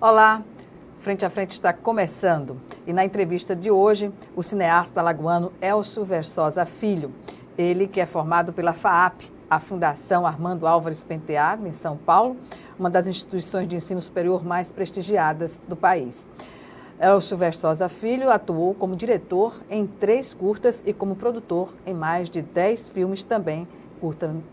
Olá, Frente a Frente está começando e na entrevista de hoje, o cineasta alagoano Elcio Versosa Filho, ele que é formado pela FAAP, a Fundação Armando Álvares Penteado, em São Paulo, uma das instituições de ensino superior mais prestigiadas do país. Elcio Versosa Filho atuou como diretor em 3 curtas e como produtor em mais de 10 filmes também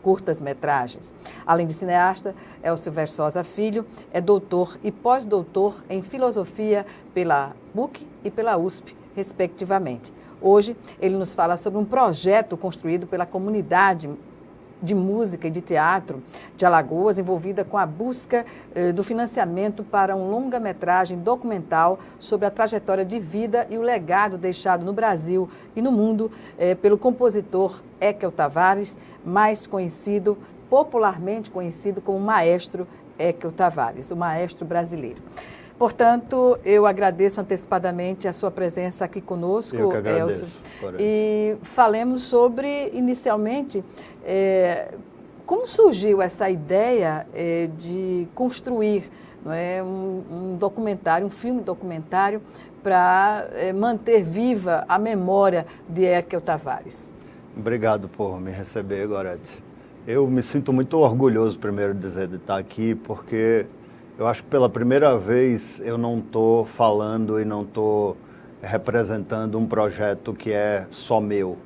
curtas-metragens. Além de cineasta, Elcio Versosa Filho é doutor e pós-doutor em filosofia pela PUC e pela USP, respectivamente. Hoje, ele nos fala sobre um projeto construído pela comunidade de música e de teatro de Alagoas, envolvida com a busca do financiamento para um longa-metragem documental sobre a trajetória de vida e o legado deixado no Brasil e no mundo pelo compositor Ekel Tavares, mais conhecido, popularmente conhecido como Maestro Ekel Tavares, o maestro brasileiro. Portanto, eu agradeço antecipadamente a sua presença aqui conosco, eu que agradeço, Elcio. E falemos sobre, inicialmente, como surgiu essa ideia de construir, não é, um documentário, um filme documentário para manter viva a memória de Ekel Tavares. Obrigado por me receber, Gorete. Eu me sinto muito orgulhoso, primeiro, de estar aqui, porque eu acho que pela primeira vez eu não estou falando e não estou representando um projeto que é só meu,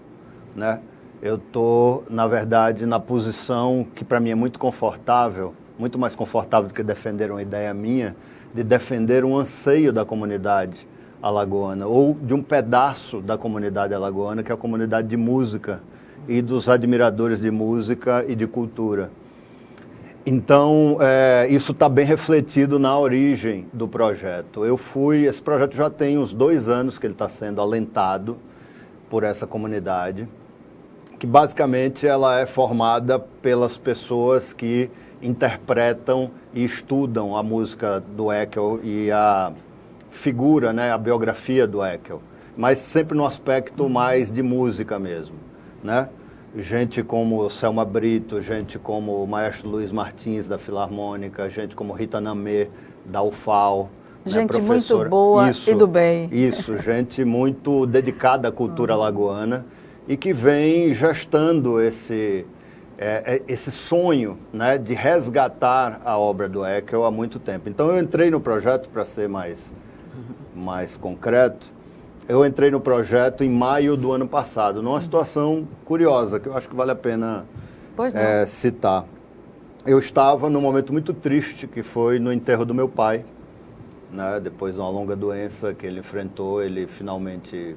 né? Eu estou, na verdade, na posição que para mim é muito confortável, muito mais confortável do que defender uma ideia minha, de defender um anseio da comunidade alagoana, ou de um pedaço da comunidade alagoana, que é a comunidade de música e dos admiradores de música e de cultura. Então, isso está bem refletido na origem do projeto. Esse projeto já tem uns 2 anos que ele está sendo alentado por essa comunidade, que basicamente ela é formada pelas pessoas que interpretam e estudam a música do Ekel e a figura, né, a biografia do Ekel, mas sempre no aspecto mais de música mesmo, né? Gente como Selma Brito, gente como o maestro Luiz Martins, da Filarmônica, gente como Rita Namê, da UFAL. Gente, né, muito boa e do bem. Isso, gente muito dedicada à cultura alagoana e que vem gestando esse sonho, né, de resgatar a obra do Ekel há muito tempo. Então eu entrei no projeto, para ser mais concreto, eu entrei no projeto em maio do ano passado, numa situação curiosa, que eu acho que vale a pena citar. Eu estava num momento muito triste, que foi no enterro do meu pai, né? Depois de uma longa doença que ele enfrentou, ele finalmente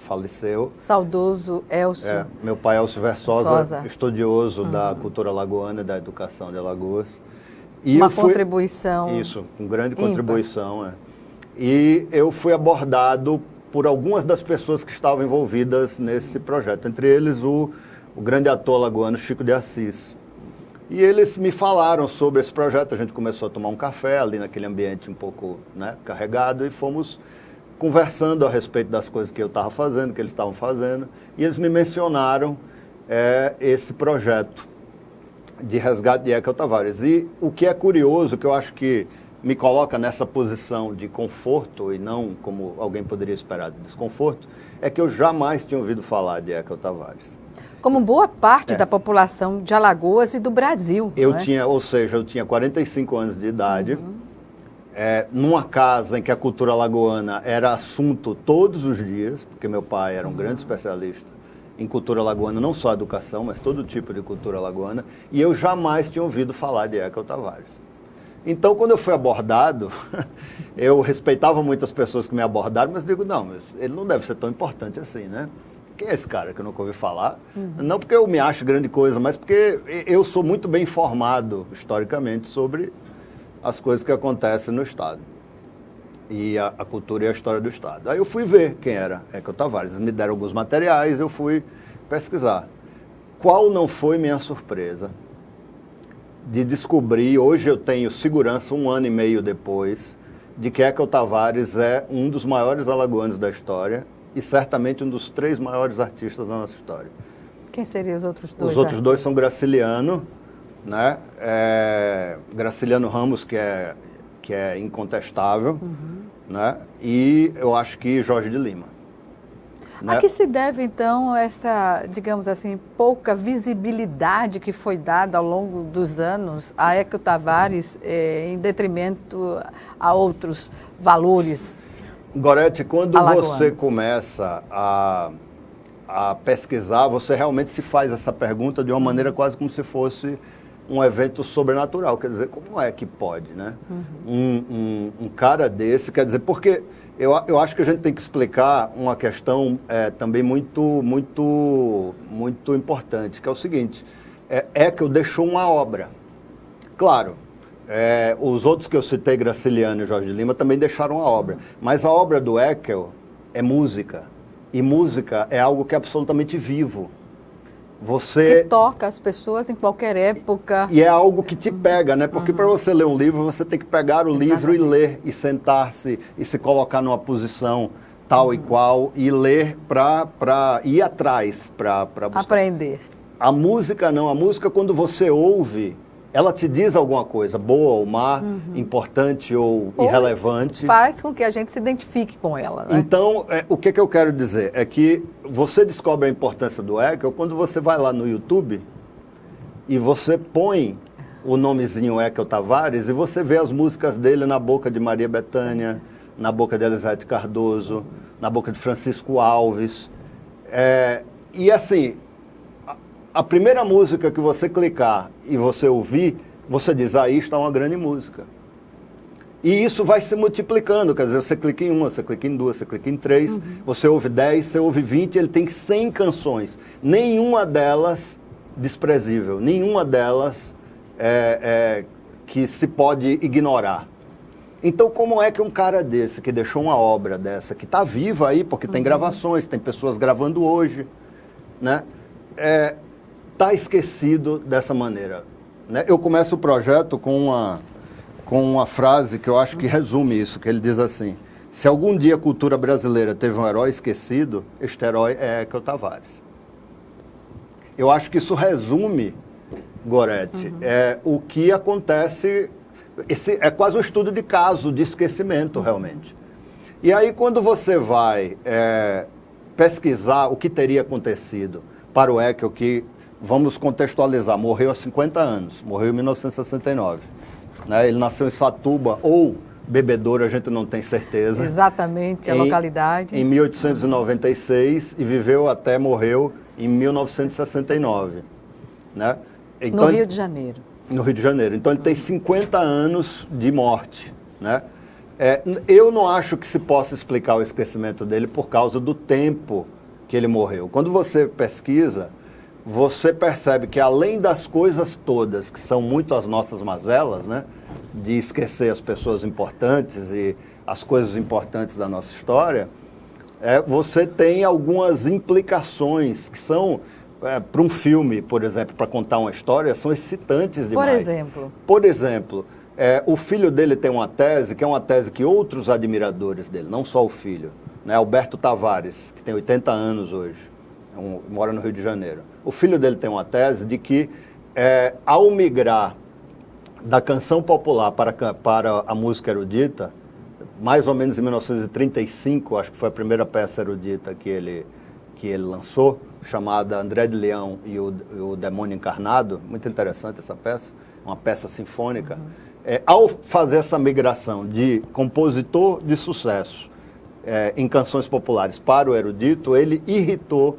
faleceu. Saudoso Elcio. Meu pai Elcio Versosa, estudioso da cultura alagoana e da educação de Alagoas. E contribuição. Isso, com grande contribuição. E eu fui abordado por algumas das pessoas que estavam envolvidas nesse projeto, entre eles o grande ator alagoano Chico de Assis. E eles me falaram sobre esse projeto, a gente começou a tomar um café ali naquele ambiente um pouco, né, carregado, e fomos conversando a respeito das coisas que eu estava fazendo, que eles estavam fazendo, e eles me mencionaram esse projeto de resgate de Ekel Tavares. E o que é curioso, que eu acho que me coloca nessa posição de conforto, e não como alguém poderia esperar de desconforto, é que eu jamais tinha ouvido falar de Ekel Tavares. Como boa parte da população de Alagoas e do Brasil. Eu tinha 45 anos de idade, numa casa em que a cultura alagoana era assunto todos os dias, porque meu pai era um grande especialista em cultura alagoana, não só educação, mas todo tipo de cultura alagoana, e eu jamais tinha ouvido falar de Ekel Tavares. Então, quando eu fui abordado, eu respeitava muitas pessoas que me abordaram, mas digo, não, mas ele não deve ser tão importante assim, né? Quem é esse cara que eu nunca ouvi falar? Não porque eu me acho grande coisa, mas porque eu sou muito bem informado, historicamente, sobre as coisas que acontecem no Estado. E a cultura e a história do Estado. Aí eu fui ver quem era Ekel Tavares. Eles me deram alguns materiais, eu fui pesquisar. Qual não foi minha surpresa de descobrir, hoje eu tenho segurança, 1 ano e meio depois, de que Ekel Tavares é um dos maiores alagoanos da história e certamente um dos 3 maiores artistas da nossa história. Quem seriam os outros 2? Os outros 2 são Graciliano, né? Graciliano Ramos, que é que é incontestável, né? E eu acho que Jorge de Lima. A que se deve, então, essa, digamos assim, pouca visibilidade que foi dada ao longo dos anos a Heckel Tavares em detrimento a outros valores? Gorete, quando alagoanos, você começa a pesquisar, você realmente se faz essa pergunta de uma maneira quase como se fosse um evento sobrenatural. Quer dizer, como é que pode, né? Um cara desse, quer dizer, porque eu acho que a gente tem que explicar uma questão também muito importante, que é o seguinte, Heckel deixou uma obra. Claro, os outros que eu citei, Graciliano e Jorge de Lima, também deixaram a obra, mas a obra do Heckel é música, e música é algo que é absolutamente vivo. Que toca as pessoas em qualquer época. E é algo que te pega, né? Porque para você ler um livro, você tem que pegar o livro e ler, e sentar-se, e se colocar numa posição tal e qual, e ler para ir atrás, para buscar. Aprender. A música não. A música, quando você ouve, ela te diz alguma coisa, boa ou má, importante ou irrelevante. Faz com que a gente se identifique com ela, né? Então, o que eu quero dizer é que você descobre a importância do Heckel quando você vai lá no YouTube e você põe o nomezinho Heckel Tavares e você vê as músicas dele na boca de Maria Bethânia, na boca de Elisete Cardoso, na boca de Francisco Alves. E assim, a primeira música que você clicar e você ouvir, você diz, aí está uma grande música. E isso vai se multiplicando, quer dizer, você clica em uma, você clica em duas, você clica em três, você ouve 10, você ouve 20, ele tem 100 canções. Nenhuma delas desprezível, nenhuma delas que se pode ignorar. Então, como é que um cara desse, que deixou uma obra dessa, que está viva aí, porque tem gravações, tem pessoas gravando hoje, né? Está esquecido dessa maneira, né? Eu começo o projeto com uma frase que eu acho que resume isso, que ele diz assim, se algum dia a cultura brasileira teve um herói esquecido, este herói é Heckel Tavares. Eu acho que isso resume, Gorete, o que acontece, é quase um estudo de caso, de esquecimento realmente. E aí quando você vai pesquisar o que teria acontecido para o Heckel, que, vamos contextualizar, morreu há 50 anos, morreu em 1969. Né? Ele nasceu em Satuba ou Bebedouro, a gente não tem certeza. Exatamente, a localidade. Em 1896 e viveu até morreu em 1969. Né? Então, no Rio de Janeiro. No Rio de Janeiro. Então ele tem 50 anos de morte. Né? Eu não acho que se possa explicar o esquecimento dele por causa do tempo que ele morreu. Quando você pesquisa, você percebe que além das coisas todas, que são muito as nossas mazelas, né? De esquecer as pessoas importantes e as coisas importantes da nossa história, você tem algumas implicações que são, para um filme, por exemplo, para contar uma história, são excitantes demais. Por exemplo, o filho dele tem uma tese, que é uma tese que outros admiradores dele, não só o filho, né? Alberto Tavares, que tem 80 anos hoje, mora no Rio de Janeiro. O filho dele tem uma tese de que, ao migrar da canção popular para a música erudita, mais ou menos em 1935, acho que foi a primeira peça erudita que ele lançou, chamada André de Leão e o Demônio Encarnado, muito interessante essa peça, uma peça sinfônica. Ao fazer essa migração de compositor de sucesso em canções populares para o erudito, ele irritou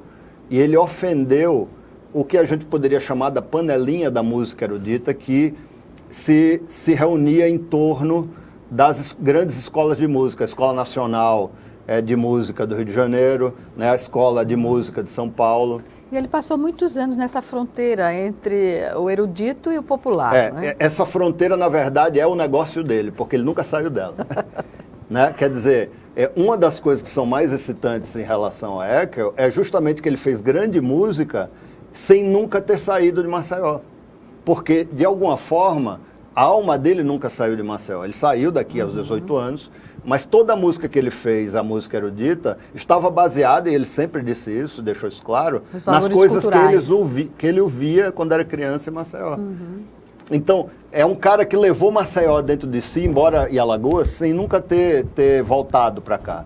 e ele ofendeu o que a gente poderia chamar da panelinha da música erudita, que se reunia em torno das grandes escolas de música, a Escola Nacional de Música do Rio de Janeiro, né, a Escola de Música de São Paulo. E ele passou muitos anos nessa fronteira entre o erudito e o popular. Né? Essa fronteira, na verdade, é o negócio dele, porque ele nunca saiu dela. Né? Quer dizer, uma das coisas que são mais excitantes em relação a Heckel é justamente que ele fez grande música sem nunca ter saído de Maceió. Porque, de alguma forma, a alma dele nunca saiu de Maceió. Ele saiu daqui aos 18 anos, mas toda a música que ele fez, a música erudita, estava baseada, e ele sempre disse isso, deixou isso claro, nas coisas que ele ouvia quando era criança em Maceió. Então, é um cara que levou Maceió dentro de si, embora e Alagoas, sem nunca ter voltado para cá.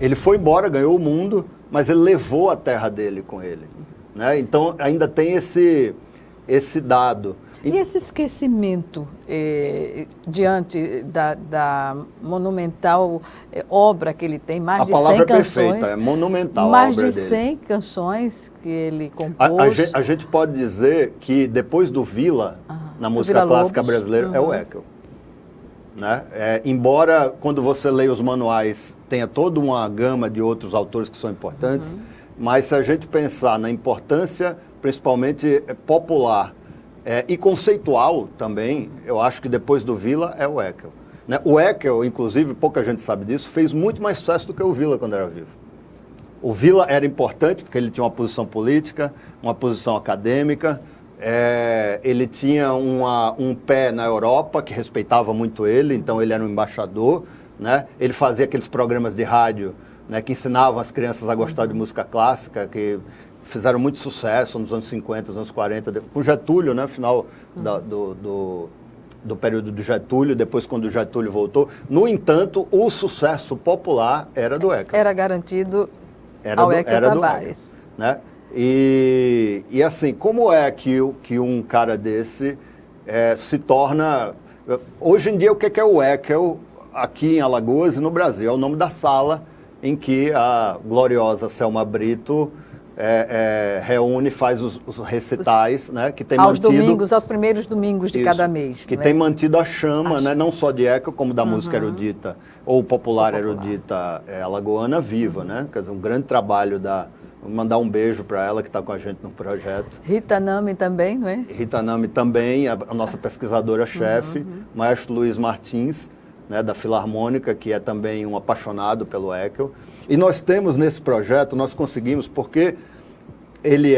Ele foi embora, ganhou o mundo, mas ele levou a terra dele com ele, né? Então, ainda tem esse dado. E esse esquecimento diante da monumental obra que ele tem, mais de 100 canções. A palavra é perfeita, é monumental mais a obra de 100 dele. Canções que ele compôs. A gente pode dizer que depois do Vila, na música clássica brasileira, é o Heckel. Né? Embora, quando você lê os manuais, tenha toda uma gama de outros autores que são importantes, mas se a gente pensar na importância, principalmente popular, e conceitual também, eu acho que depois do Vila é o Heckel. Né? O Heckel, inclusive, pouca gente sabe disso, fez muito mais sucesso do que o Vila quando era vivo. O Vila era importante porque ele tinha uma posição política, uma posição acadêmica, ele tinha um pé na Europa que respeitava muito ele, então ele era um embaixador, né? Ele fazia aqueles programas de rádio, né, que ensinavam as crianças a gostar de música clássica, que fizeram muito sucesso nos anos 50, nos anos 40, com Getúlio, né, final do período do Getúlio, depois quando o Getúlio voltou. No entanto, o sucesso popular era do Heckel. Era garantido ao Heckel Tavares. Né? E assim, como é que um cara desse se torna... Hoje em dia, o que é o Heckel aqui em Alagoas e no Brasil? É o nome da sala em que a gloriosa Selma Brito reúne, faz os recitais, né, que tem aos primeiros domingos de cada mês. Que tem mantido a chama, né, não só de Heckel, como da música erudita, ou popular erudita alagoana viva, né? Quer dizer, um grande trabalho Vou mandar um beijo para ela que está com a gente no projeto. Rita Nami também, não é? Rita Nami também, a nossa pesquisadora-chefe, Maestro Luiz Martins, né, da Filarmônica, que é também um apaixonado pelo Heckel. E nós temos nesse projeto, nós conseguimos, porque ele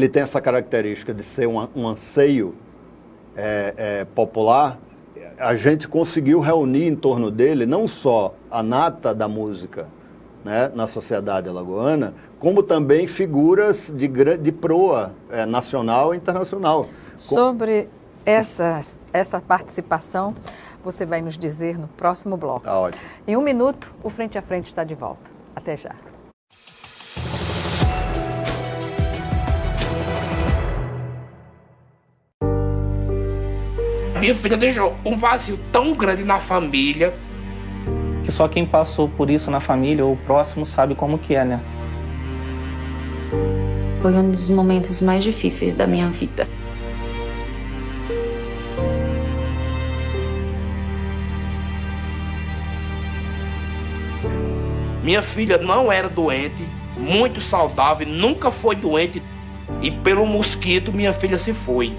tem essa característica de ser um anseio popular, a gente conseguiu reunir em torno dele não só a nata da música, né, na sociedade alagoana, como também figuras de proa nacional e internacional. Sobre essa participação, você vai nos dizer no próximo bloco. Tá ótimo. Em 1 minuto, o Frente a Frente está de volta. Até já. Minha filha deixou um vazio tão grande na família. Que só quem passou por isso na família ou próximo sabe como que é, né? Foi um dos momentos mais difíceis da minha vida. Minha filha não era doente, muito saudável, nunca foi doente. E pelo mosquito, minha filha se foi.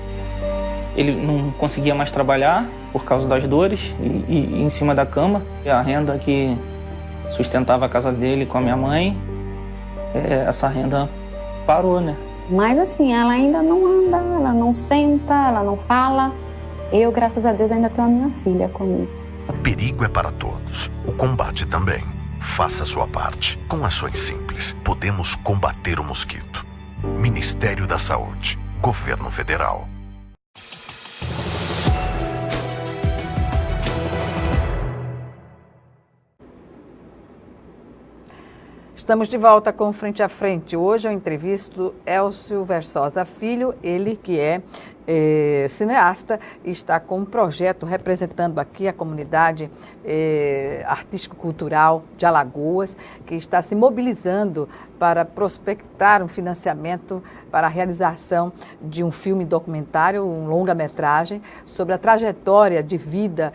Ele não conseguia mais trabalhar por causa das dores e em cima da cama. E a renda que sustentava a casa dele com a minha mãe, essa renda parou, né? Mas assim, ela ainda não anda, ela não senta, ela não fala. Eu, graças a Deus, ainda tenho a minha filha comigo. O perigo é para todos, o combate também. Faça a sua parte. Com ações simples, podemos combater o mosquito. Ministério da Saúde, Governo Federal. Estamos de volta com Frente a Frente. Hoje eu entrevisto Elcio Versosa Filho, ele que é cineasta e está com um projeto representando aqui a comunidade artístico-cultural de Alagoas, que está se mobilizando para prospectar um financiamento para a realização de um filme documentário, um longa-metragem, sobre a trajetória de vida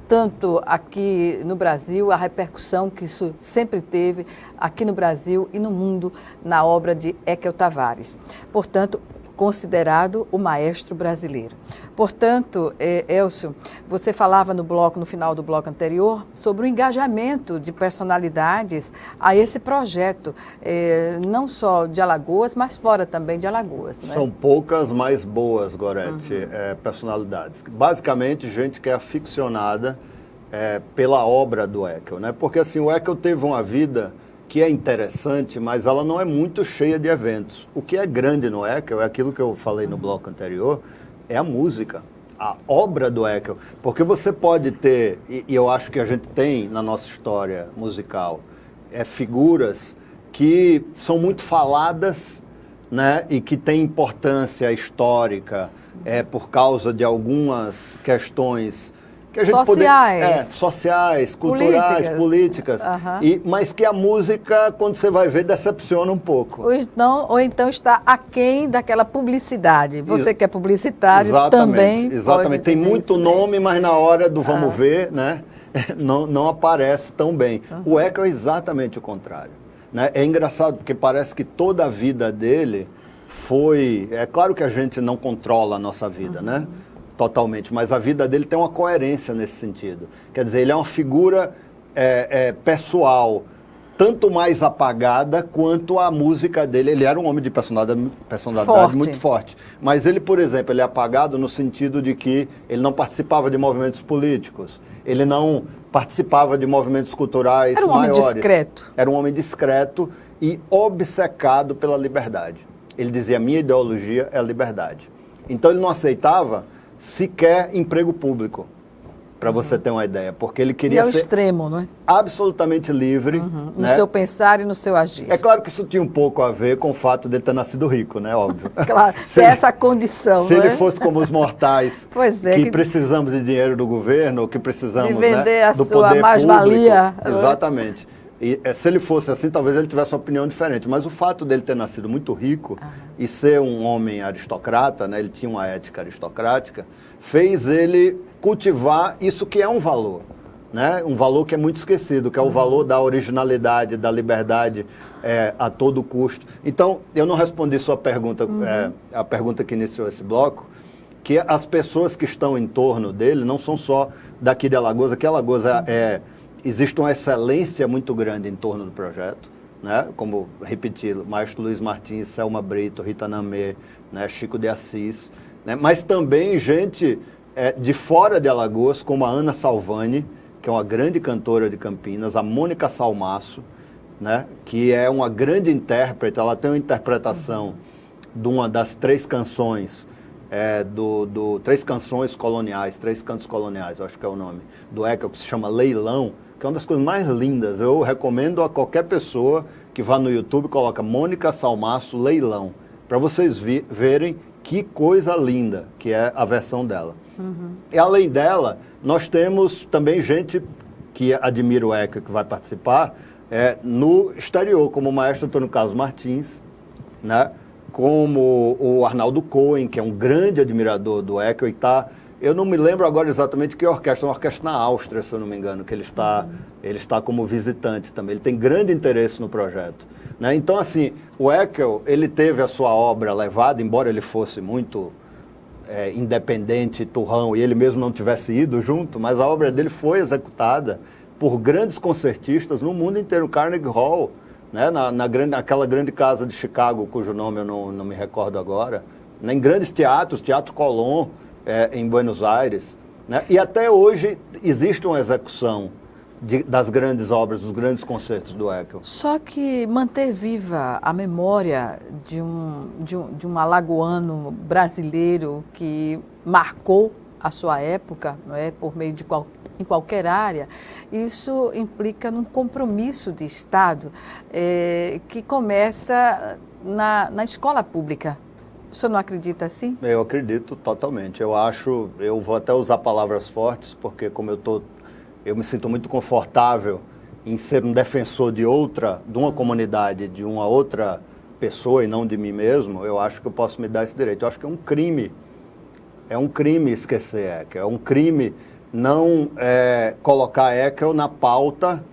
tanto aqui no Brasil, a repercussão que isso sempre teve aqui no Brasil e no mundo na obra de Heckel Tavares. Portanto, considerado o maestro brasileiro. Portanto, Elcio, você falava no final do bloco anterior sobre o engajamento de personalidades a esse projeto, não só de Alagoas, mas fora também de Alagoas. Né? São poucas, mas boas, Gorete, personalidades. Basicamente, gente que é aficionada pela obra do Heckel, né? Porque assim, o Heckel teve uma vida que é interessante, mas ela não é muito cheia de eventos. O que é grande no Eckel, é aquilo que eu falei no bloco anterior, é a música, a obra do Eckel. Porque você pode ter, e eu acho que a gente tem na nossa história musical, figuras que são muito faladas, né, e que têm importância histórica por causa de algumas questões que a gente sociais, culturais, políticas, mas que a música, quando você vai ver, decepciona um pouco. Ou então está aquém daquela publicidade. Você que é publicitário também. Exatamente. Tem muito nome, mas na hora do vamos ver, né, não aparece tão bem. O Eckel é exatamente o contrário. Né? É engraçado, porque parece que toda a vida dele foi... É claro que a gente não controla a nossa vida, né? Totalmente, mas a vida dele tem uma coerência nesse sentido. Quer dizer, ele é uma figura pessoal, tanto mais apagada quanto a música dele. Ele era um homem de personalidade muito forte. Mas ele, por exemplo, ele é apagado no sentido de que ele não participava de movimentos políticos, ele não participava de movimentos culturais maiores. Era um homem discreto. Era um homem discreto e obcecado pela liberdade. Ele dizia, minha ideologia é a liberdade. Então ele não aceitava sequer emprego público, para você ter uma ideia, porque ele queria ser extremo, não é? Absolutamente livre. No seu pensar e no seu agir. É claro que isso tinha um pouco a ver com o fato de ele ter nascido rico, né? Óbvio. Claro, tem essa condição, se ele fosse como os mortais, que precisamos de dinheiro do governo, que precisamos de vender do poder a sua mais-valia. Exatamente. E se ele fosse assim, talvez ele tivesse uma opinião diferente. Mas o fato dele ter nascido muito rico e ser um homem aristocrata, né, ele tinha uma ética aristocrática, fez ele cultivar isso que é um valor. Né? Um valor que é muito esquecido, que é o valor da originalidade, da liberdade a todo custo. Então, eu não respondi sua pergunta, a pergunta que iniciou esse bloco, que as pessoas que estão em torno dele não são só daqui de Alagoas, que Alagoas existe uma excelência muito grande em torno do projeto, né? Como, repeti, Maestro Luiz Martins, Selma Brito, Rita Namê, né? Chico de Assis, né? Mas também gente de fora de Alagoas, como a Ana Salvani, que é uma grande cantora de Campinas, a Mônica Salmaço, né? Que é uma grande intérprete, ela tem uma interpretação de uma das 3 canções, 3 canções coloniais, 3 cantos coloniais, eu acho que é o nome, do Eckel, que se chama Leilão, que é uma das coisas mais lindas. Eu recomendo a qualquer pessoa que vá no YouTube e coloca Mônica Salmaço Leilão, para vocês verem que coisa linda que é a versão dela. E além dela, nós temos também gente que admira o Eckel, que vai participar no exterior, como o maestro Antônio Carlos Martins, né? Como o Arnaldo Cohen, que é um grande admirador do Eckel e eu não me lembro agora exatamente que orquestra, uma orquestra na Áustria, se eu não me engano, que ele está como visitante também. Ele tem grande interesse no projeto. Né? Então, assim, o Eckel, ele teve a sua obra levada, embora ele fosse muito independente, turrão, e ele mesmo não tivesse ido junto, mas a obra dele foi executada por grandes concertistas no mundo inteiro, Carnegie Hall, né? Naquela grande casa de Chicago, cujo nome eu não me recordo agora, né? Em grandes teatros, Teatro Colón, em Buenos Aires, né? E até hoje existe uma execução das grandes obras, dos grandes concertos do Eckel. Só que manter viva a memória de um alagoano brasileiro que marcou a sua época, não é, por meio em qualquer área, isso implica num compromisso de Estado que começa na escola pública. O senhor não acredita assim? Eu acredito totalmente. Eu vou até usar palavras fortes, porque como eu me sinto muito confortável em ser um defensor de uma comunidade, de uma outra pessoa e não de mim mesmo, eu acho que eu posso me dar esse direito. Eu acho que é um crime esquecer Eckel, é um crime não colocar Eckel na pauta,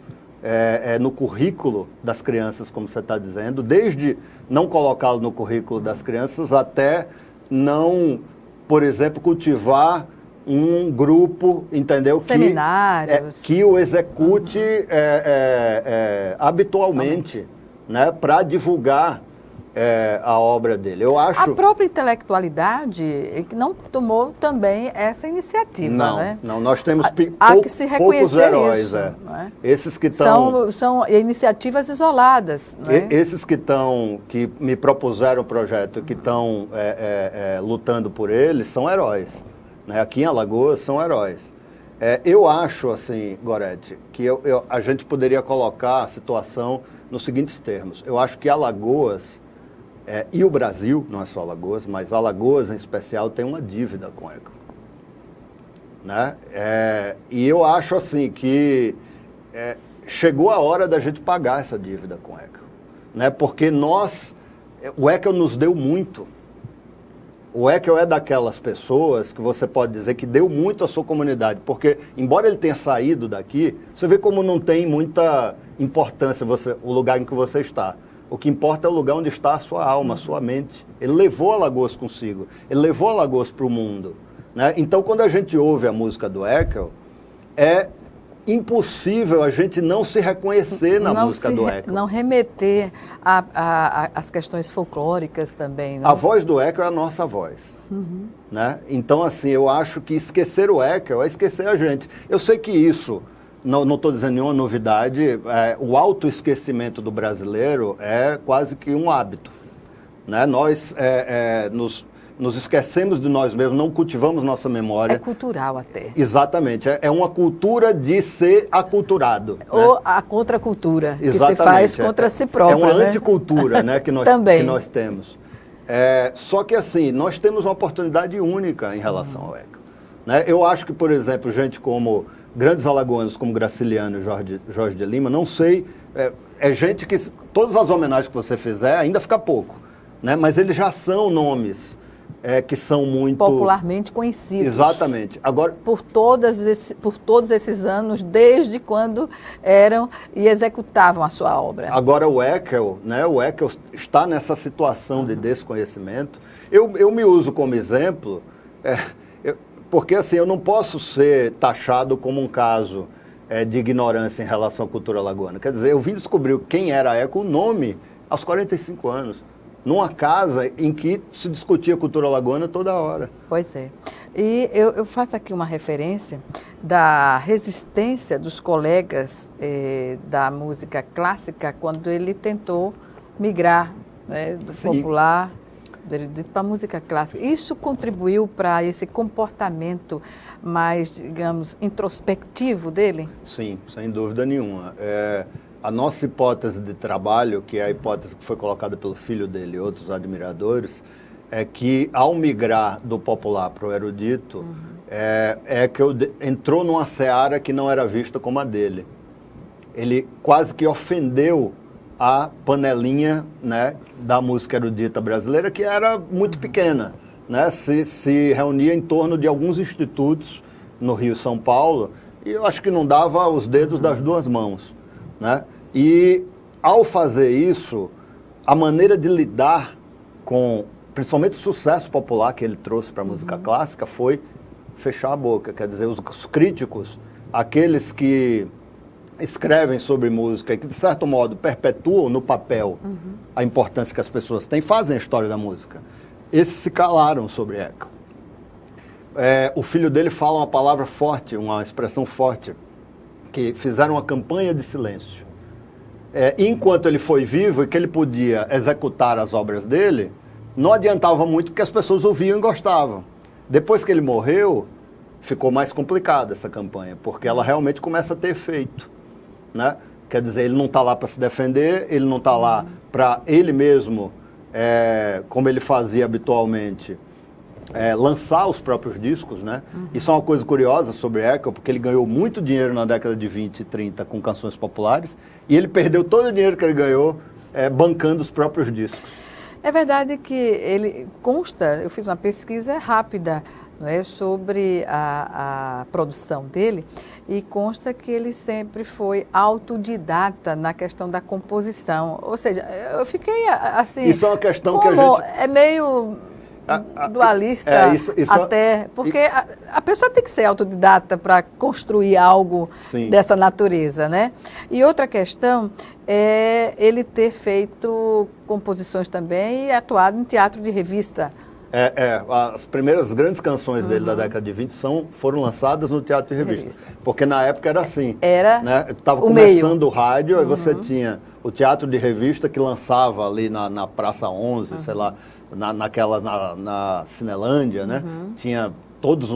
no currículo das crianças, como você está dizendo, desde não colocá-lo no currículo das crianças até não, por exemplo, cultivar um grupo, entendeu? Seminários. Que o execute habitualmente, né, para divulgar a obra dele. Eu acho... A própria intelectualidade que não tomou também essa iniciativa, né? Não, nós temos há que se reconhecer poucos heróis. isso, não é? Esses que estão... São iniciativas isoladas. Não é? Esses que me propuseram o projeto, que estão lutando por ele, são heróis. Né? Aqui em Alagoas são heróis. Eu acho, assim, Gorete, que a gente poderia colocar a situação nos seguintes termos. Eu acho que Alagoas... e o Brasil, não é só Alagoas, mas Alagoas em especial tem uma dívida com o ECO. Né? E eu acho assim que chegou a hora da gente pagar essa dívida com o ECO. Né? Porque o ECO nos deu muito. O ECO é daquelas pessoas que você pode dizer que deu muito à sua comunidade. Porque, embora ele tenha saído daqui, você vê como não tem muita importância o lugar em que você está. O que importa é o lugar onde está a sua alma, a sua mente. Ele levou Alagoas consigo. Ele levou Alagoas para o mundo. Né? Então, quando a gente ouve a música do Ekel, é impossível a gente não se reconhecer na música do Ekel. Não remeter às questões folclóricas também. Né? A voz do Ekel é a nossa voz. Uhum. Né? Então, assim, eu acho que esquecer o Ekel é esquecer a gente. Eu sei que isso... Não estou dizendo nenhuma novidade, o autoesquecimento do brasileiro é quase que um hábito. Né? Nós nos esquecemos de nós mesmos, não cultivamos nossa memória. É cultural até. Exatamente, é uma cultura de ser aculturado. Ou né? a contracultura, Exatamente, que se faz contra si própria. É uma né? anticultura né, que nós temos. Só que assim, nós temos uma oportunidade única em relação ao ECO. Né? Eu acho que, por exemplo, gente como... grandes alagoanos como Graciliano e Jorge de Lima, não sei, gente que, todas as homenagens que você fizer, ainda fica pouco, né? Mas eles já são nomes que são muito... popularmente conhecidos. Exatamente. Agora, por todos esses anos, desde quando eram e executavam a sua obra. Agora o Ekel, né? O Ekel está nessa situação de desconhecimento. Eu me uso como exemplo... Porque, assim, eu não posso ser taxado como um caso de ignorância em relação à cultura alagoana. Quer dizer, eu vim descobrir quem era Eco, o nome, aos 45 anos, numa casa em que se discutia cultura alagoana toda hora. Pois é. E eu faço aqui uma referência da resistência dos colegas da música clássica quando ele tentou migrar, né, do popular... para a música clássica. Isso contribuiu para esse comportamento mais, digamos, introspectivo dele? Sim, sem dúvida nenhuma. A nossa hipótese de trabalho, que é a hipótese que foi colocada pelo filho dele e outros admiradores, é que ao migrar do popular para o erudito, que entrou numa seara que não era vista como a dele. Ele quase que ofendeu a panelinha, né, da música erudita brasileira, que era muito pequena, né, se reunia em torno de alguns institutos no Rio e São Paulo, e eu acho que não dava os dedos das duas mãos. Né? E, ao fazer isso, a maneira de lidar com, principalmente o sucesso popular que ele trouxe para a música clássica, foi fechar a boca. Quer dizer, os críticos, aqueles que escrevem sobre música e que, de certo modo, perpetuam no papel a importância que as pessoas têm, fazem a história da música. Esses se calaram sobre Eco. O filho dele fala uma palavra forte, uma expressão forte, que fizeram uma campanha de silêncio. Enquanto ele foi vivo e que ele podia executar as obras dele, não adiantava muito porque as pessoas ouviam e gostavam. Depois que ele morreu, ficou mais complicada essa campanha, porque ela realmente começa a ter efeito. Né? Quer dizer, ele não está lá para se defender, ele não está lá para ele mesmo, como ele fazia habitualmente, lançar os próprios discos. Né? Isso é uma coisa curiosa sobre Eco, porque ele ganhou muito dinheiro na década de 20 e 30 com canções populares, e ele perdeu todo o dinheiro que ele ganhou bancando os próprios discos. É verdade que ele consta, eu fiz uma pesquisa rápida, não é, sobre a produção dele, e consta que ele sempre foi autodidata na questão da composição. Ou seja, eu fiquei assim... Isso é uma questão que a gente... É meio dualista até, porque a pessoa tem que ser autodidata para construir algo dessa natureza, né? E outra questão é ele ter feito feito composições também e atuado em teatro de revista. As primeiras grandes canções dele da década de 20 foram lançadas no teatro de revista. Porque na época era assim. Estava começando o rádio, aí você tinha o teatro de revista que lançava ali na Praça 11, sei lá, na Cinelândia, né? Tinha todos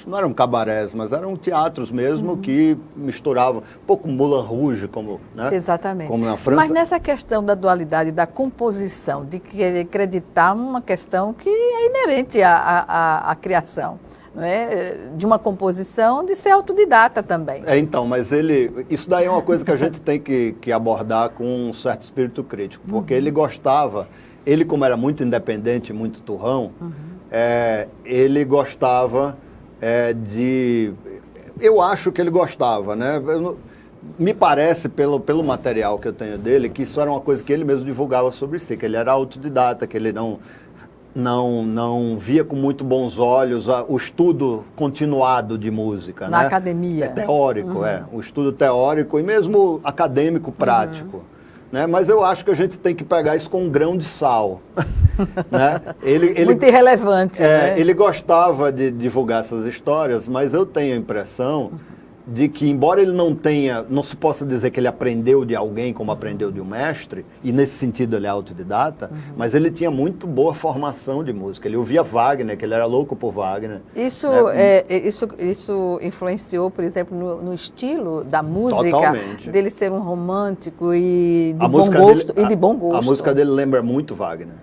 não eram cabarés, mas eram teatros mesmo que misturavam, um pouco Moulin Rouge, né? Exatamente. Como na França. Mas nessa questão da dualidade da composição, de querer acreditar uma questão que é inerente à criação, não é? De uma composição, de ser autodidata também. Então, mas isso daí é uma coisa que a gente tem que abordar com um certo espírito crítico, porque ele como era muito independente, muito turrão, ele gostava eu acho que ele gostava, né? Me parece, pelo material que eu tenho dele, que isso era uma coisa que ele mesmo divulgava sobre si, que ele era autodidata, que ele não via com muito bons olhos o estudo continuado de música. Na né? academia. É teórico, o estudo teórico e mesmo acadêmico prático. Né? Mas eu acho que a gente tem que pegar isso com um grão de sal. Né? Muito irrelevante. Né? Ele gostava de divulgar essas histórias, mas eu tenho a impressão de que, embora ele não se possa dizer que ele aprendeu de alguém como aprendeu de um mestre, e nesse sentido ele é autodidata, mas ele tinha muito boa formação de música. Ele ouvia Wagner, que ele era louco por Wagner. Isso influenciou, por exemplo, no estilo da música, totalmente, dele ser um romântico e de bom gosto. A música dele lembra muito Wagner.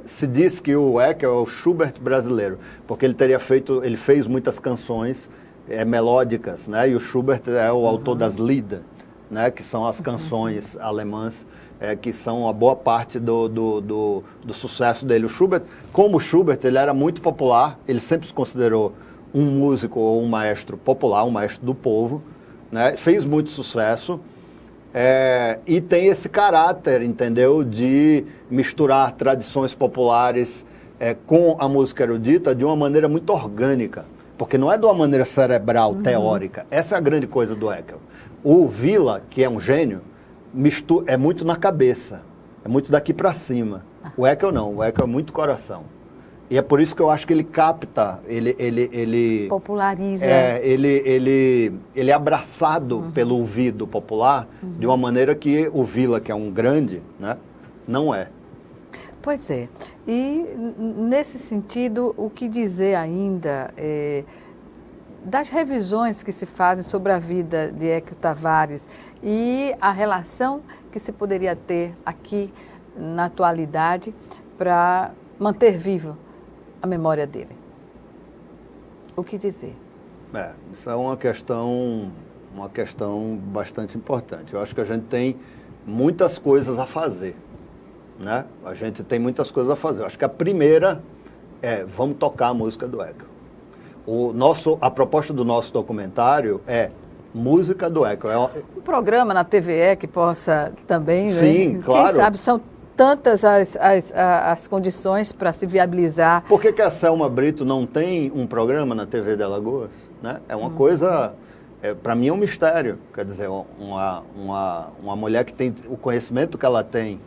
Se diz que o Heckel é o Schubert brasileiro, porque ele fez muitas canções melódicas, né? E o Schubert é o autor das Lieder, né? Que são as canções alemãs, que são a boa parte do sucesso dele. Como o Schubert, ele era muito popular, ele sempre se considerou um músico ou um maestro popular, um maestro do povo, né? Fez muito sucesso, e tem esse caráter, entendeu? De misturar tradições populares com a música erudita de uma maneira muito orgânica. Porque não é de uma maneira cerebral, teórica. Essa é a grande coisa do Heckel. O Villa, que é um gênio, é muito na cabeça. É muito daqui para cima. O Heckel não. O Heckel é muito coração. E é por isso que eu acho que ele capta, ele populariza. Ele é abraçado pelo ouvido popular de uma maneira que o Villa, que é um grande, né, não é. Pois é. E, nesse sentido, o que dizer ainda das revisões que se fazem sobre a vida de Heckel Tavares e a relação que se poderia ter aqui na atualidade para manter viva a memória dele? O que dizer? Isso é uma questão bastante importante. Eu acho que a gente tem muitas coisas a fazer. Né? A gente tem muitas coisas a fazer. Acho que a primeira vamos tocar a música do Heckel. A proposta do nosso documentário é música do Heckel. Um programa na TVE que possa também, sim, né? Claro. Quem sabe são tantas as condições para se viabilizar. Por que a Selma Brito não tem um programa na TV de Alagoas? Né? É uma coisa, para mim é um mistério. Quer dizer, uma mulher que tem o conhecimento que ela tem,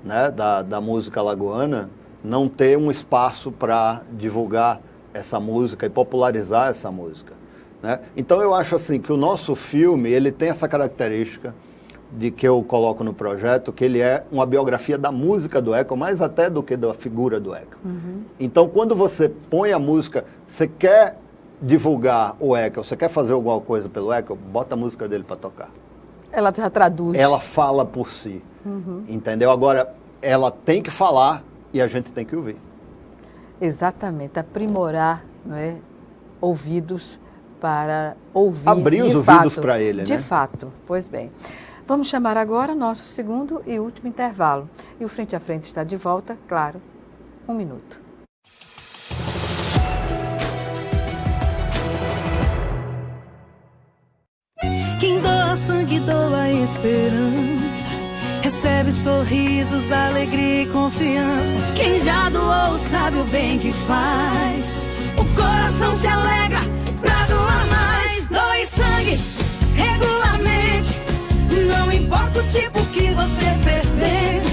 né, da música alagoana, não ter um espaço para divulgar essa música e popularizar essa música. Né? Então eu acho assim que o nosso filme ele tem essa característica de que eu coloco no projeto, que ele é uma biografia da música do Heckel, mais até do que da figura do Heckel. Então quando você põe a música, você quer divulgar o Heckel, você quer fazer alguma coisa pelo Heckel, bota a música dele para tocar. Ela já traduz. Ela fala por si. Entendeu? Agora, ela tem que falar e a gente tem que ouvir. Exatamente. Aprimorar, não é, ouvidos para ouvir. Abrir os ouvidos para ele, né? De fato. Pois bem. Vamos chamar agora nosso segundo e último intervalo. E o Frente a Frente está de volta, claro, 1 minuto. Quem doa sangue, doa esperança. Recebe sorrisos, alegria e confiança. Quem já doou sabe o bem que faz. O coração se alegra pra doar mais. Doe sangue regularmente. Não importa o tipo que você pertence.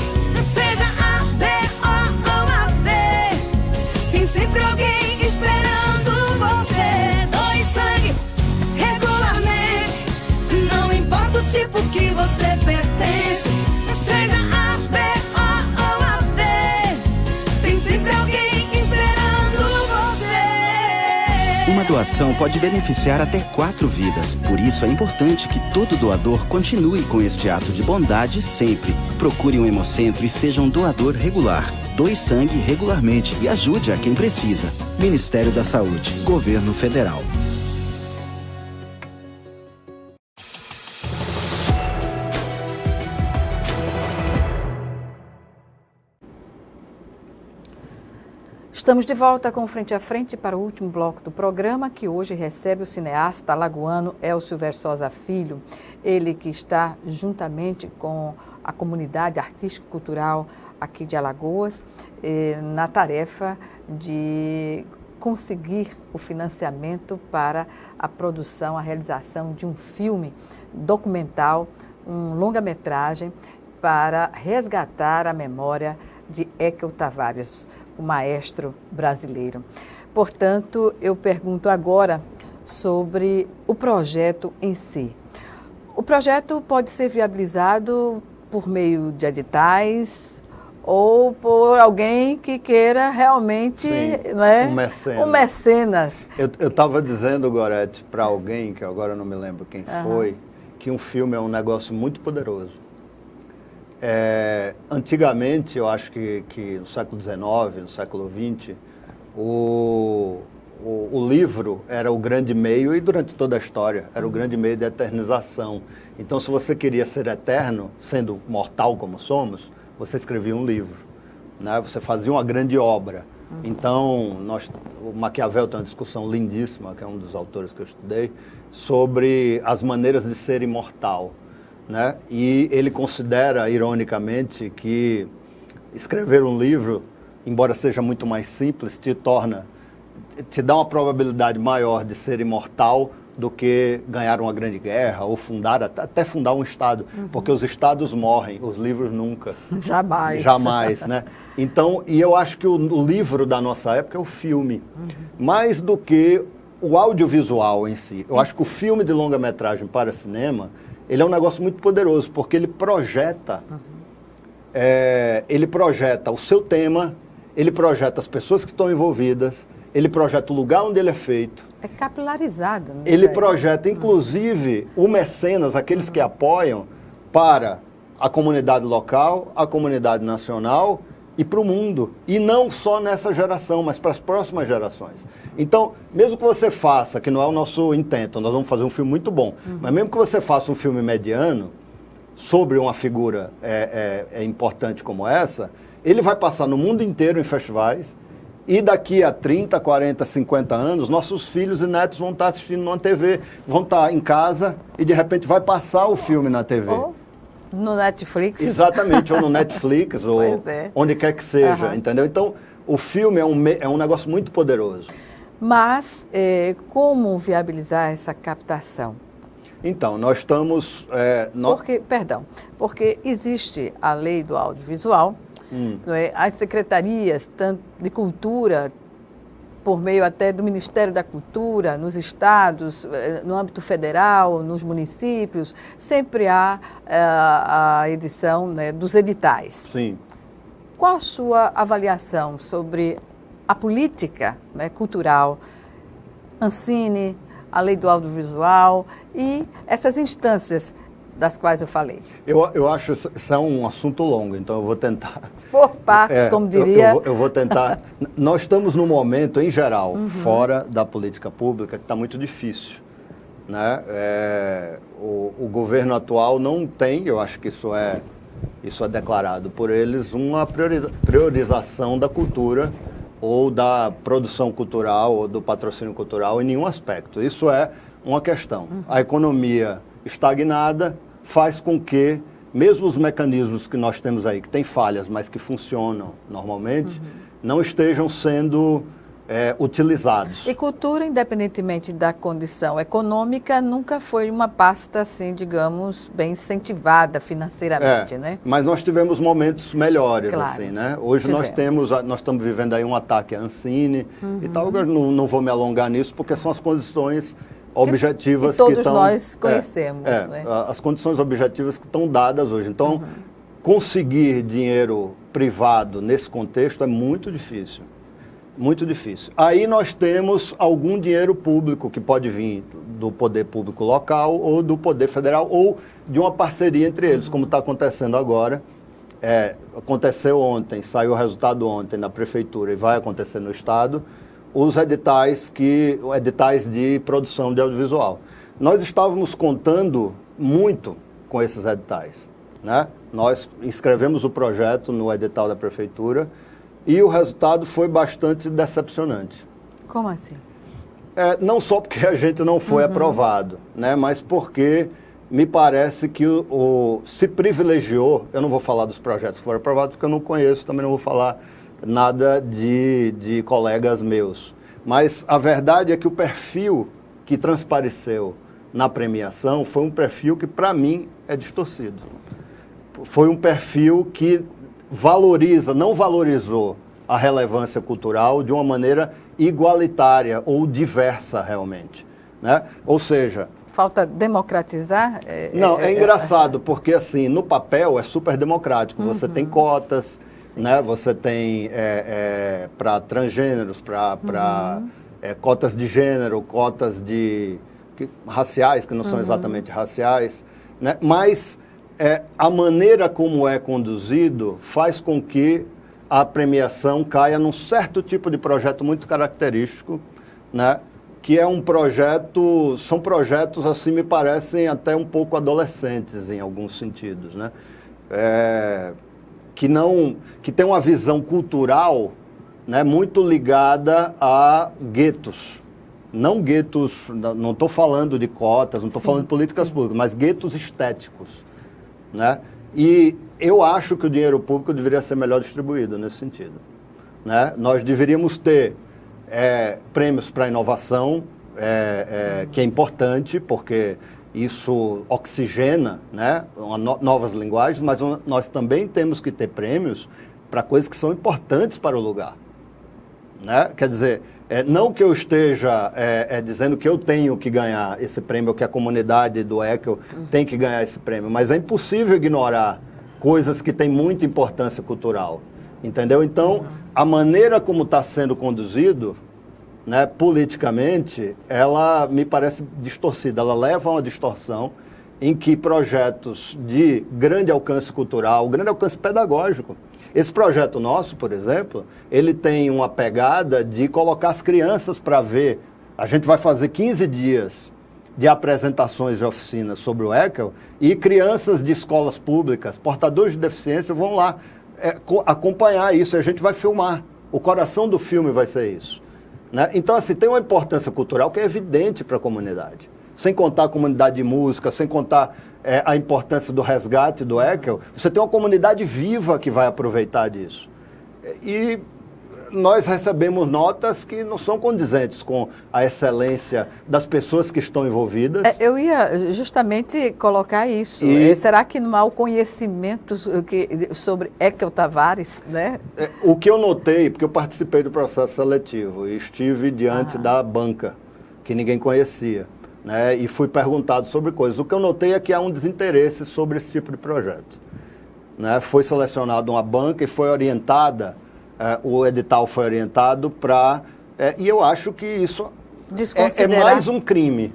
doação pode beneficiar até 4 vidas. Por isso é importante que todo doador continue com este ato de bondade sempre. Procure um Hemocentro e seja um doador regular. Doe sangue regularmente e ajude a quem precisa. Ministério da Saúde, Governo Federal. Estamos de volta com Frente a Frente para o último bloco do programa, que hoje recebe o cineasta alagoano Elcio Versosa Filho. Ele que está juntamente com a comunidade artístico-cultural aqui de Alagoas, na tarefa de conseguir o financiamento para a produção, a realização de um filme documental, um longa-metragem, para resgatar a memória de Ekel Tavares, o maestro brasileiro. Portanto, eu pergunto agora sobre o projeto em si. O projeto pode ser viabilizado por meio de editais ou por alguém que queira realmente, não é? Um mecenas. Eu estava dizendo, Gorete, para alguém, que agora eu não me lembro quem foi, que um filme é um negócio muito poderoso. Antigamente, eu acho que no século XIX, no século XX, o livro era o grande meio, e durante toda a história, era o grande meio de eternização. Então, se você queria ser eterno, sendo mortal como somos, você escrevia um livro, né? Você fazia uma grande obra. Então, o Maquiavel tem uma discussão lindíssima, que é um dos autores que eu estudei, sobre as maneiras de ser imortal. Né? E ele considera, ironicamente, que escrever um livro, embora seja muito mais simples, te dá uma probabilidade maior de ser imortal do que ganhar uma grande guerra ou até fundar um Estado, porque os Estados morrem, os livros nunca. Jamais. Jamais, né? Então, e eu acho que o livro da nossa época é o filme, mais do que o audiovisual em si. Eu acho que o filme de longa-metragem para cinema, ele é um negócio muito poderoso, porque ele projeta o seu tema, ele projeta as pessoas que estão envolvidas, ele projeta o lugar onde ele é feito. É capilarizado. Ele projeta, inclusive, o mecenas, aqueles que apoiam, para a comunidade local, a comunidade nacional e para o mundo. E não só nessa geração, mas para as próximas gerações. Então, mesmo que você faça, que não é o nosso intento, nós vamos fazer um filme muito bom, mas mesmo que você faça um filme mediano sobre uma figura importante como essa, ele vai passar no mundo inteiro em festivais e daqui a 30, 40, 50 anos, nossos filhos e netos vão estar assistindo numa TV, vão estar em casa e de repente vai passar o filme na TV. No Netflix. Exatamente, ou no Netflix, ou onde quer que seja, entendeu? Então, o filme é um negócio muito poderoso. Mas, como viabilizar essa captação? Então, nós estamos... Porque existe a lei do audiovisual, as secretarias tanto de cultura, por meio até do Ministério da Cultura, nos estados, no âmbito federal, nos municípios, sempre há a edição, né, dos editais. Sim. Qual a sua avaliação sobre a política, né, cultural, Ancine, a lei do audiovisual e essas instâncias das quais eu falei? Eu acho que isso é um assunto longo, então eu vou tentar... Por partes, como diria... Eu vou tentar... Nós estamos num momento, em geral, fora da política pública, que está muito difícil. Né? O governo atual não tem, eu acho que isso é declarado por eles, uma priorização da cultura ou da produção cultural ou do patrocínio cultural em nenhum aspecto. Isso é uma questão. A economia estagnada faz com que, mesmo os mecanismos que nós temos aí, que têm falhas, mas que funcionam normalmente, não estejam sendo utilizados. E cultura, independentemente da condição econômica, nunca foi uma pasta, assim, digamos, bem incentivada financeiramente, né? Mas nós tivemos momentos melhores, claro, assim, né? Hoje nós estamos vivendo aí um ataque à Ancine e tal. Eu não vou me alongar nisso, porque são as condições objetivas que todos nós conhecemos, né? As condições objetivas que estão dadas hoje. Então, conseguir dinheiro privado nesse contexto é muito difícil. Muito difícil. Aí nós temos algum dinheiro público que pode vir do poder público local ou do poder federal ou de uma parceria entre eles, como está acontecendo agora. Aconteceu ontem, saiu o resultado ontem na prefeitura e vai acontecer no estado, os editais de produção de audiovisual. Nós estávamos contando muito com esses editais, né? Nós inscrevemos o projeto no edital da prefeitura e o resultado foi bastante decepcionante. Como assim? Não só porque a gente não foi aprovado, né? Mas porque me parece que se privilegiou, eu não vou falar dos projetos que foram aprovados porque eu não conheço, também não vou falar nada de colegas meus. Mas a verdade é que o perfil que transpareceu na premiação foi um perfil que, para mim, é distorcido. Foi um perfil que não valorizou a relevância cultural de uma maneira igualitária ou diversa, realmente, né? Ou seja... Falta democratizar? Não, é engraçado, porque assim, no papel é super democrático. Você tem cotas, né? Você tem para transgêneros, para cotas de gênero, cotas raciais, que não são exatamente raciais, né? Mas a maneira como é conduzido faz com que a premiação caia num certo tipo de projeto muito característico, né? Que é são projetos, assim, me parecem até um pouco adolescentes em alguns sentidos, né? Que tem uma visão cultural, né, muito ligada a guetos. Não guetos, não estou falando de cotas, não estou falando de políticas públicas, mas guetos estéticos, né? E eu acho que o dinheiro público deveria ser melhor distribuído nesse sentido, né? Nós deveríamos ter prêmios para inovação, que é importante, porque isso oxigena, né, novas linguagens, mas nós também temos que ter prêmios para coisas que são importantes para o lugar, né? Quer dizer, não que eu esteja dizendo que eu tenho que ganhar esse prêmio, ou que a comunidade do ECHO tem que ganhar esse prêmio, mas é impossível ignorar coisas que têm muita importância cultural, entendeu? Então, a maneira como está sendo conduzido, né, politicamente, ela me parece distorcida, ela leva a uma distorção em que projetos de grande alcance cultural, grande alcance pedagógico, esse projeto nosso, por exemplo, ele tem uma pegada de colocar as crianças para ver. A gente vai fazer 15 dias de apresentações de oficinas sobre o ECHO e crianças de escolas públicas, portadores de deficiência, vão lá acompanhar isso e a gente vai filmar. O coração do filme vai ser isso, né? Então, assim, tem uma importância cultural que é evidente para a comunidade. Sem contar a comunidade de música, sem contar a importância do resgate do ECHO, você tem uma comunidade viva que vai aproveitar disso. E nós recebemos notas que não são condizentes com a excelência das pessoas que estão envolvidas. Eu ia justamente colocar isso. Será que não há o conhecimento sobre ECHO Tavares, né? O que eu notei, porque eu participei do processo seletivo e estive diante da banca, que ninguém conhecia, né? E fui perguntado sobre coisas. O que eu notei é que há um desinteresse sobre esse tipo de projeto, né? Foi selecionada uma banca e foi orientada... o edital foi orientado para... e eu acho que isso é mais um crime.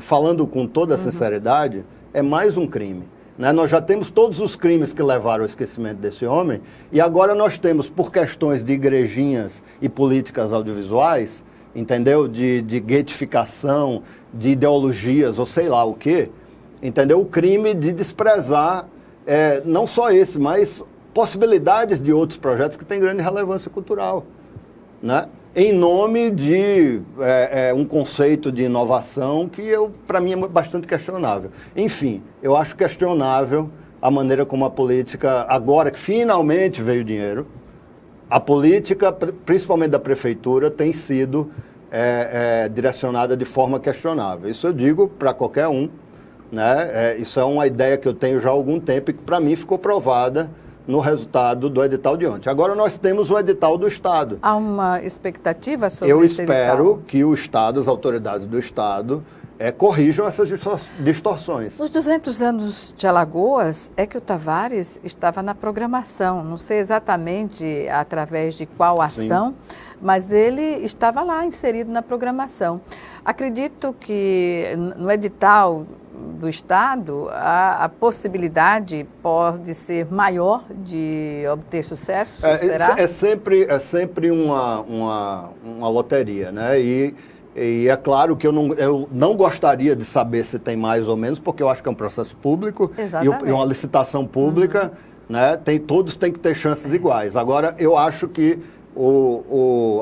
Falando com toda a sinceridade, é mais um crime, né? Nós já temos todos os crimes que levaram ao esquecimento desse homem e agora nós temos, por questões de igrejinhas e políticas audiovisuais, entendeu? De getificação, de ideologias ou sei lá o quê, entendeu? O crime de desprezar não só esse, mas... possibilidades de outros projetos que têm grande relevância cultural, né? Em nome de um conceito de inovação que, para mim, é bastante questionável. Enfim, eu acho questionável a maneira como a política, agora que finalmente veio dinheiro, a política, principalmente da prefeitura, tem sido direcionada de forma questionável. Isso eu digo para qualquer um, né? Isso é uma ideia que eu tenho já há algum tempo e que, para mim, ficou provada no resultado do edital de ontem. Agora nós temos o edital do Estado. Há uma expectativa sobre esse edital? Eu espero que o Estado, as autoridades do Estado, corrijam essas distorções. Nos 200 anos de Alagoas é que o Tavares estava na programação, não sei exatamente através de qual ação, sim, mas ele estava lá inserido na programação. Acredito que no edital do Estado a possibilidade pode ser maior de obter sucesso, será? É sempre uma loteria, né? E é claro que eu não gostaria de saber se tem mais ou menos, porque eu acho que é um processo público e uma licitação pública, né? Todos têm que ter chances iguais. Agora, eu acho que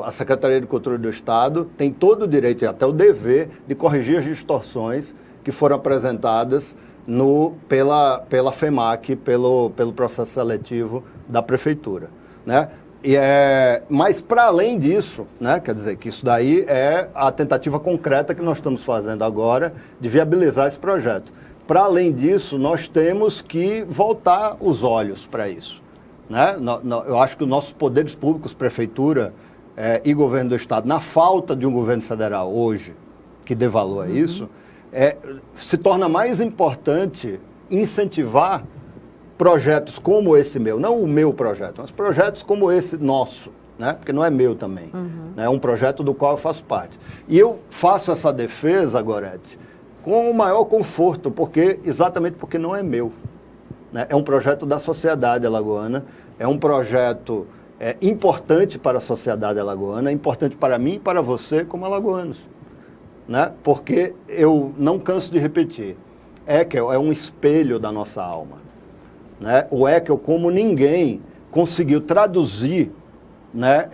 a Secretaria de Cultura do Estado tem todo o direito e até o dever de corrigir as distorções que foram apresentadas pela FEMAC, pelo processo seletivo da Prefeitura, né? Mas, para além disso, né, quer dizer que isso daí é a tentativa concreta que nós estamos fazendo agora de viabilizar esse projeto. Para além disso, nós temos que voltar os olhos para isso, né? Eu acho que os nossos poderes públicos, Prefeitura e Governo do Estado, na falta de um governo federal hoje que dê valor a isso, se torna mais importante incentivar projetos como esse meu, não o meu projeto, mas projetos como esse nosso, né? Porque não é meu também, é um projeto do qual eu faço parte. E eu faço essa defesa, Gorete, com o maior conforto, exatamente porque não é meu, né? É um projeto da sociedade alagoana, é um projeto importante para a sociedade alagoana, é importante para mim e para você como alagoanos, né? Porque eu não canso de repetir, Ekel é um espelho da nossa alma. Né? O Ekel, como ninguém, conseguiu traduzir, né,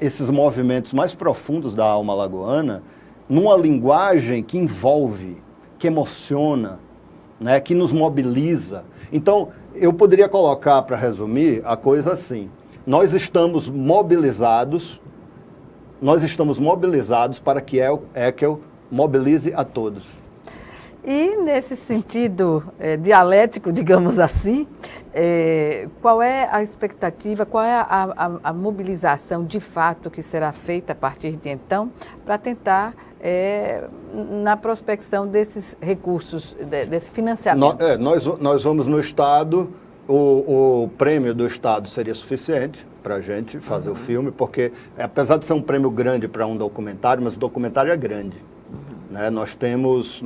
esses movimentos mais profundos da alma alagoana numa linguagem que envolve, que emociona, né, que nos mobiliza. Então, eu poderia colocar, para resumir, a coisa assim: nós estamos mobilizados para que Ekel mobilize a todos. E nesse sentido dialético, digamos assim, qual é a expectativa, qual é a mobilização de fato que será feita a partir de então para tentar, na prospecção desses recursos, desse financiamento? Nós vamos no Estado, o prêmio do Estado seria suficiente para a gente fazer o filme, porque apesar de ser um prêmio grande para um documentário, mas o documentário é grande. Né? Nós temos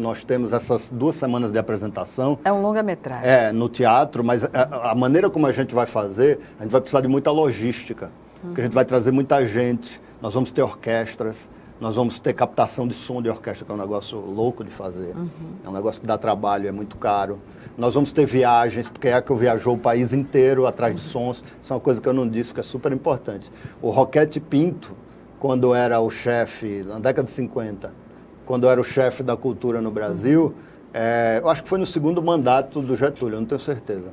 essas 2 semanas de apresentação. É um longa-metragem. No teatro, mas a maneira como a gente vai fazer, a gente vai precisar de muita logística, porque a gente vai trazer muita gente, nós vamos ter orquestras, nós vamos ter captação de som de orquestra, que é um negócio louco de fazer, é um negócio que dá trabalho, é muito caro. Nós vamos ter viagens, porque eu viajou o país inteiro atrás de sons, isso é uma coisa que eu não disse, que é super importante. O Roquete Pinto, quando era o chefe, na década de 50, quando era o chefe da cultura no Brasil, eu acho que foi no 2º mandato do Getúlio, eu não tenho certeza.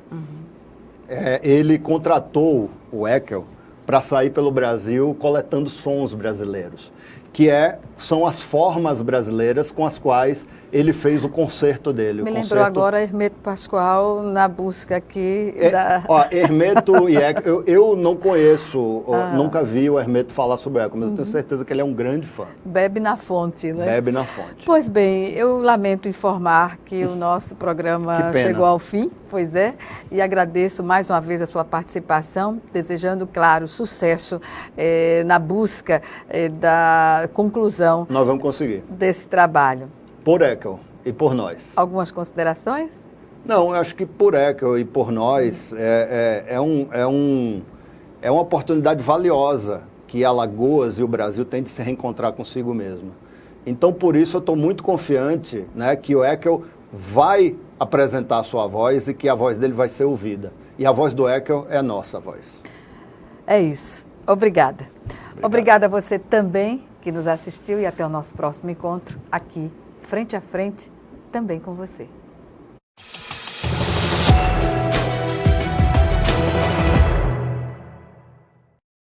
Ele contratou o Ekel para sair pelo Brasil coletando sons brasileiros, que são as formas brasileiras com as quais ele fez o concerto dele. Me lembrou agora Hermeto Pascoal na busca aqui da... Hermeto e Ekel, eu não conheço, nunca vi o Hermeto falar sobre o Ekel, mas eu tenho certeza que ele é um grande fã. Bebe na fonte, né? Bebe na fonte. Pois bem, eu lamento informar que o nosso programa chegou ao fim, pois é, e agradeço mais uma vez a sua participação, desejando, claro, sucesso na busca da conclusão. Nós vamos conseguir. Desse trabalho. Por Ekel e por nós. Algumas considerações? Não, eu acho que por Ekel e por nós é uma oportunidade valiosa que Alagoas e o Brasil têm de se reencontrar consigo mesmo. Então, por isso, eu estou muito confiante, né, que o Ekel vai apresentar a sua voz e que a voz dele vai ser ouvida. E a voz do Ekel é a nossa voz. É isso. Obrigada. Obrigada a você também que nos assistiu e até o nosso próximo encontro aqui, frente a frente, também com você.